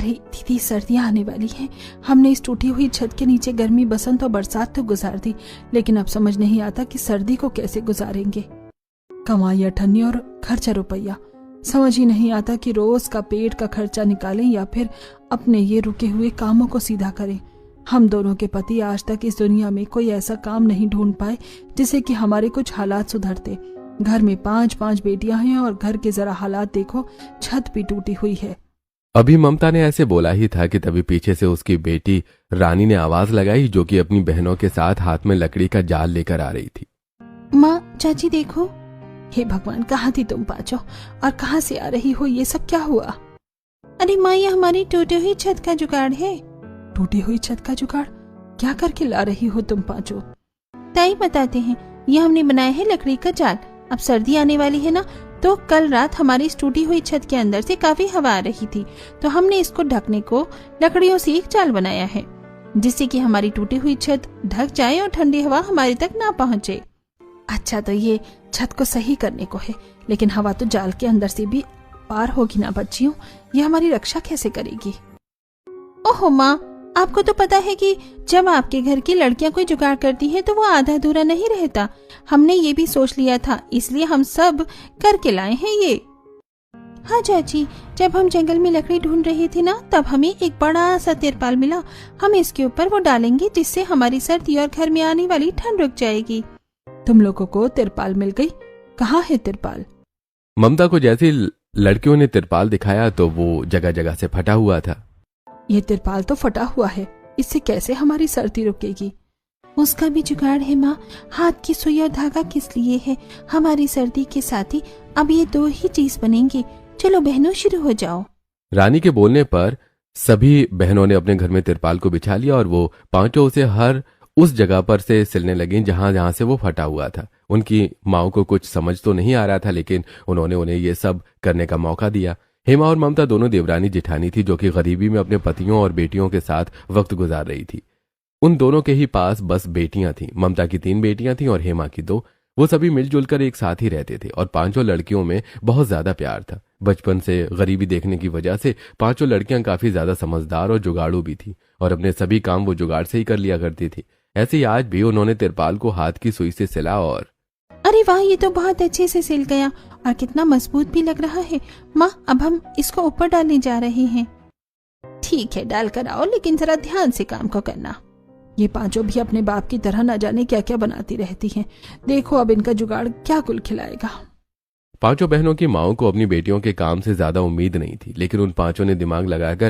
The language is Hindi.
अरे दीदी, सर्दियाँ आने वाली हैं। हमने इस टूटी हुई छत के नीचे गर्मी, बसंत और बरसात तो गुजार दी, लेकिन अब समझ नहीं आता कि सर्दी को कैसे गुजारेंगे। कमाई अठन्नी और खर्चा रुपया, समझ ही नहीं आता कि रोज का पेट का खर्चा निकालें या फिर अपने ये रुके हुए कामों को सीधा करें। हम दोनों के पति आज तक इस दुनिया में कोई ऐसा काम नहीं ढूंढ पाए जिससे कि हमारे कुछ हालात सुधरते। घर में 5-5 बेटियां हैं और घर के जरा हालात देखो, छत भी टूटी हुई है। अभी ममता ने ऐसे बोला ही था कि तभी पीछे से उसकी बेटी रानी ने आवाज लगाई, जो कि अपनी बहनों के साथ हाथ में लकड़ी का जाल लेकर आ रही थी। माँ, चाची देखो। हे भगवान, कहाँ थी तुम पांचों, और कहाँ से आ रही हो? ये सब क्या हुआ? अरे माँ, ये हमारी टूटी हुई छत का जुगाड़ है। टूटी हुई छत का जुगाड़? क्या करके ला रही हो तुम पांचों? ताई बताते हैं, ये हमने बनाया है लकड़ी का जाल। अब सर्दी आने वाली है ना, तो कल रात हमारी इस टूटी हुई छत के अंदर से काफी हवा आ रही थी, तो हमने इसको ढकने को लकड़ियों से एक जाल बनाया है, जिससे कि हमारी टूटी हुई छत ढक जाए और ठंडी हवा हमारे तक ना पहुंचे। अच्छा, तो ये छत को सही करने को है, लेकिन हवा तो जाल के अंदर से भी पार होगी ना बच्चियों, ये हमारी रक्षा कैसे करेगी? ओहो माँ, आपको तो पता है कि जब आपके घर की लड़कियां कोई जुगाड़ करती हैं तो वो आधा अधूरा नहीं रहता। हमने ये भी सोच लिया था, इसलिए हम सब करके लाए हैं ये। हाँ चाची, जब हम जंगल में लकड़ी ढूंढ रही थी ना, तब हमें एक बड़ा सा तिरपाल मिला। हम इसके ऊपर वो डालेंगे, जिससे हमारी सर्दी और घर में आने वाली ठंड रुक जाएगी। तुम लोगों को तिरपाल मिल गई? कहाँ है तिरपाल? ममता को जैसे लड़कियों ने तिरपाल दिखाया तो वो जगह जगह से फटा हुआ था। ये तिरपाल तो फटा हुआ है, इससे कैसे हमारी सर्दी रुकेगी? उसका भी जुगाड़ है माँ। हाथ की सुई और धागा किस लिए है? हमारी सर्दी के साथ ही अब ये 2 ही चीज बनेंगे। चलो बहनों, शुरू हो जाओ। रानी के बोलने पर सभी बहनों ने अपने घर में तिरपाल को बिछा लिया और वो पांचों उसे हर उस जगह पर से सिलने लगी जहां जहां से वो फटा हुआ था। उनकी माँ को कुछ समझ तो नहीं आ रहा था, लेकिन उन्होंने उन्हें ये सब करने का मौका दिया। हेमा और ममता दोनों देवरानी जेठानी थी, जो कि गरीबी में अपने पतियों और बेटियों के साथ वक्त गुजार रही थी। उन दोनों के ही पास बस बेटियां थीं। ममता की 3 बेटियां थीं और हेमा की 2। वो सभी मिलजुल कर एक साथ ही रहते थे और पांचों लड़कियों में बहुत ज्यादा प्यार था। बचपन से गरीबी देखने की वजह से पांचों लड़कियां काफी ज्यादा समझदार और जुगाड़ू भी थी और अपने सभी काम वो जुगाड़ से ही कर लिया करती थी। ऐसे ही आज भी उन्होंने तिरपाल को हाथ की सुई से सिला और अरे वाह, ये तो बहुत अच्छे से सिल गया और कितना मजबूत भी लग रहा है। माँ, अब हम इसको ऊपर डालने जा रहे हैं। ठीक है, डाल कर आओ, लेकिन जरा ध्यान से काम को करना। ये पांचों भी अपने बाप की तरह न जाने क्या क्या बनाती रहती हैं। देखो अब इनका जुगाड़ क्या कुल खिलाएगा। पांचों बहनों की माओं को अपनी बेटियों के काम से ज्यादा उम्मीद नहीं थी, लेकिन उन पांचों ने दिमाग लगाकर